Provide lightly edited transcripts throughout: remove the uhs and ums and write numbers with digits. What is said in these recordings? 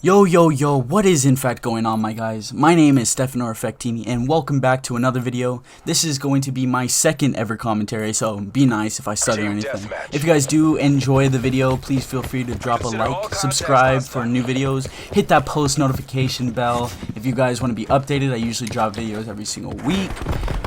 Yo, what is in fact going on, my guys? My name is Stefano Affectini, and welcome back to another video. This is going to be my second ever commentary, so be nice if I stutter or anything. If you guys do enjoy the video, please feel free to drop a like, subscribe for new videos, hit that post notification bell. If you guys want to be updated, I usually drop videos every single week.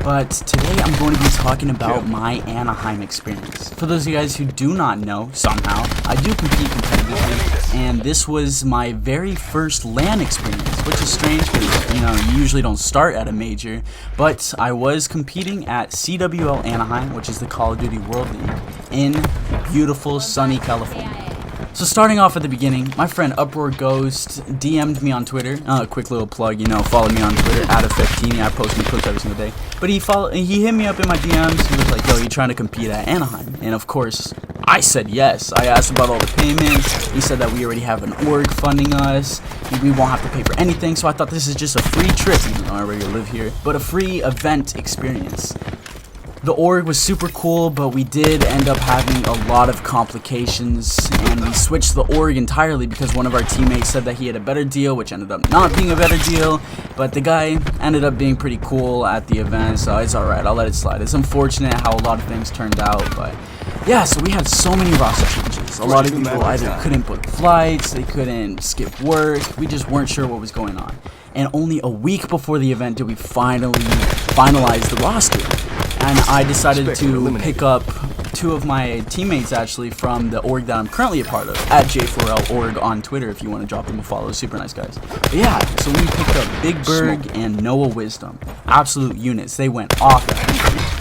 But today I'm going to be talking about my Anaheim experience. For those of you guys who do not know, somehow, I do compete competitively, and this was my very first LAN experience, which is strange because, you usually don't start at a major, but I was competing at CWL Anaheim, which is the Call of Duty World League, in beautiful, sunny California. So starting off at the beginning, my friend Uproar Ghost DM'd me on Twitter. Quick little plug, follow me on Twitter at Affectini. I post new clips every single day. But he hit me up in my DMs. He was like, "Yo, you trying to compete at Anaheim?" And of course, I said yes. I asked about all the payments. He said that we already have an org funding us. We won't have to pay for anything. So I thought this is just a free trip, even though I already live here, but a free event experience. The org was super cool, but we did end up having a lot of complications, and we switched the org entirely because one of our teammates said that he had a better deal, which ended up not being a better deal, but the guy ended up being pretty cool at the event, so it's alright, I'll let it slide. It's unfortunate how a lot of things turned out, but yeah, so we had so many roster changes. A lot of people either couldn't book flights, they couldn't skip work, we just weren't sure what was going on. And only a week before the event did we finally finalize the roster. And I decided to pick up two of my teammates actually from the org that I'm currently a part of, at J4L org on Twitter if you want to drop them a follow. Super nice guys. But yeah, so we picked up Big Berg and Noah Wisdom. Absolute units. They went off.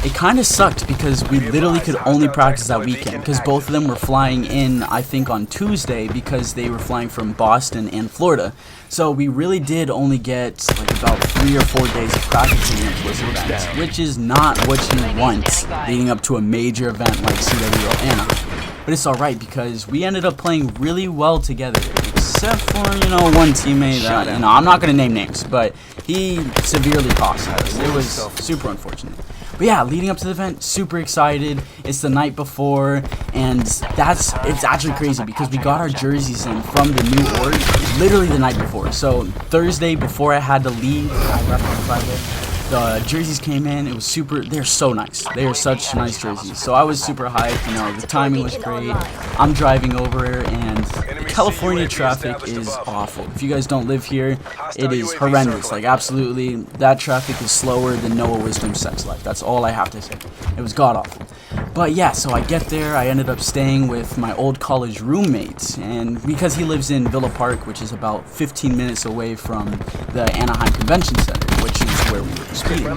It kind of sucked because we literally could only practice that weekend because both of them were flying in, I think, on Tuesday because they were flying from Boston and Florida. So we really did only get like about 3 or 4 days of practicing into this event, which is not what you want leading up to a major event like CWL Anaheim. But it's alright because we ended up playing really well together, except for, one teammate that, I'm not going to name names, but he severely cost us. It was super unfortunate. But yeah, leading up to the event, super excited. It's the night before, and it's actually crazy because we got our jerseys in from the new org literally the night before. So Thursday before I had to leave, I left on Friday. The jerseys came in. It was super. They're so nice. They are such nice jerseys. So I was super hyped. The timing was great. I'm driving over, and California traffic is awful. If you guys don't live here, it is horrendous. Like absolutely, that traffic is slower than Noah Wisdom's sex life. That's all I have to say. It was god awful. But yeah, so I get there. I ended up staying with my old college roommate, and because he lives in Villa Park, which is about 15 minutes away from the Anaheim Convention Center, which is where we were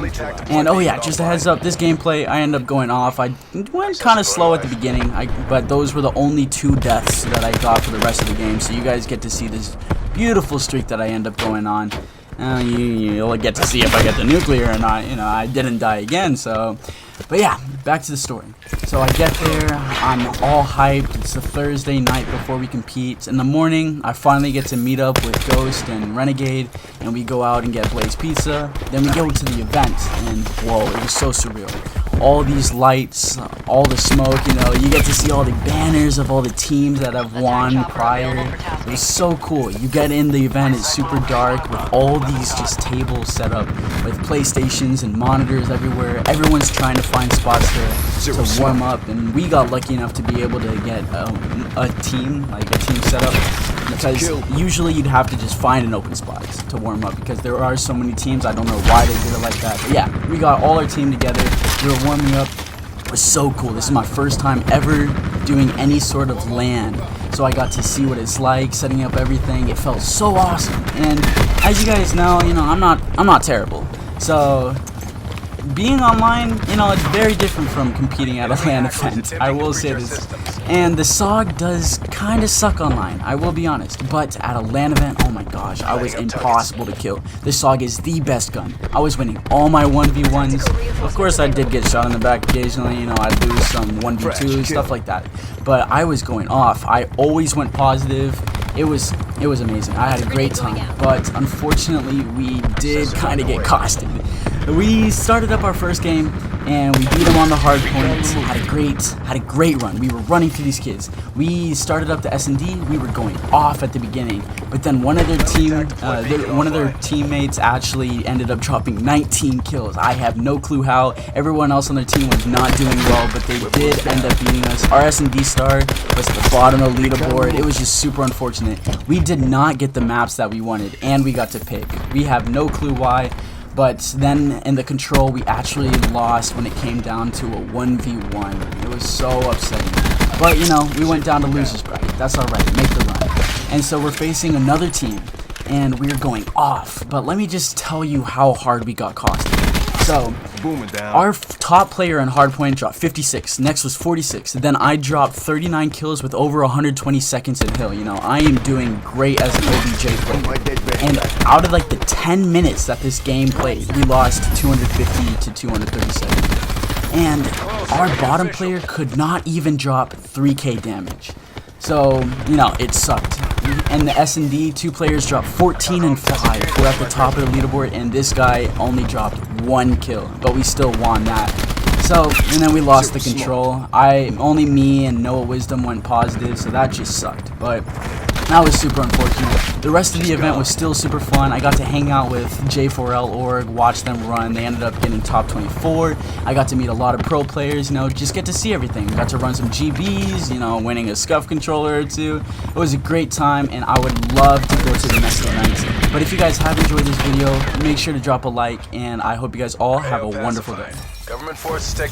competing. And oh yeah, just a heads up, this gameplay, I ended up going off. I went kind of slow at the beginning, but those were the only 2 deaths that I got for the rest of the game, so you guys get to see this beautiful streak that I end up going on. You'll get to see if I get the nuclear or not. I didn't die again, so. But yeah, back to the story. So I get there, I'm all hyped. It's a Thursday night before we compete. In the morning, I finally get to meet up with Ghost and Renegade, and we go out and get Blaze Pizza. Then we go to the event, and whoa, it was so surreal. All these lights, all the smoke, you get to see all the banners of all the teams that have won prior. It was so cool. You get in the event, it's super dark with all these just tables set up with PlayStations and monitors everywhere. Everyone's trying to find spots to warm up, and we got lucky enough to be able to get a team set up. Because usually you'd have to just find an open spot to warm up because there are so many teams. I don't know why they did it like that. But yeah, we got all our team together. We were warming up. It was so cool. This is my first time ever doing any sort of LAN. So I got to see what it's like, setting up everything. It felt so awesome. And as you guys know, I'm not terrible. So being online, it's very different from competing at a LAN event. I will say this. And the SOG does kind of suck online, I will be honest. But at a LAN event, oh my gosh, I was impossible to kill. The SOG is the best gun. I was winning all my 1v1s. Of course, I did get shot in the back occasionally. I'd lose some 1v2s, stuff like that. But I was going off. I always went positive. It was amazing. I had a great time. But unfortunately, we did kind of get costed. we started up our first game and we beat them on the hard points. Had a great run. We were running through these kids. We started up the S&D. We were going off at the beginning, but then one of their teammates actually ended up dropping 19 kills. I have no clue how. Everyone else on their team was not doing well, but they did end up beating us. Our S&D star was at the bottom of the leaderboard. It was just super unfortunate. We did not get the maps that we wanted, and we got to pick. We have no clue why. But then in the control, we actually lost when it came down to a 1v1. It was so upsetting. But, you know, we went down to losers bracket. That's alright. Make the run. And so we're facing another team, and we're going off. But let me just tell you how hard we got costed. So, our top player in hardpoint dropped 56. Next was 46. Then I dropped 39 kills with over 120 seconds in hill. You know, I am doing great as an OBJ player. And out of like the 10 minutes that this game played, we lost 250 to 237. And our bottom player could not even drop 3k damage. So, you know, it sucked. And the S&D, 2 players dropped 14 and 5. We're at the top of the leaderboard, and this guy only dropped 1 kill, but we still won that. So, and then we lost the control. Only me and Noah Wisdom went positive, so that just sucked. But that was super unfortunate. The rest of the event was still super fun. I got to hang out with J4L org, watch them run. They ended up getting top 24. I got to meet a lot of pro players, you know, just get to see everything. Got to run some GBs, you know, winning a scuff controller or 2. It was a great time, and I would love to go to the next event. But if you guys have enjoyed this video, make sure to drop a like, and I hope you guys all have a wonderful day. Government forces take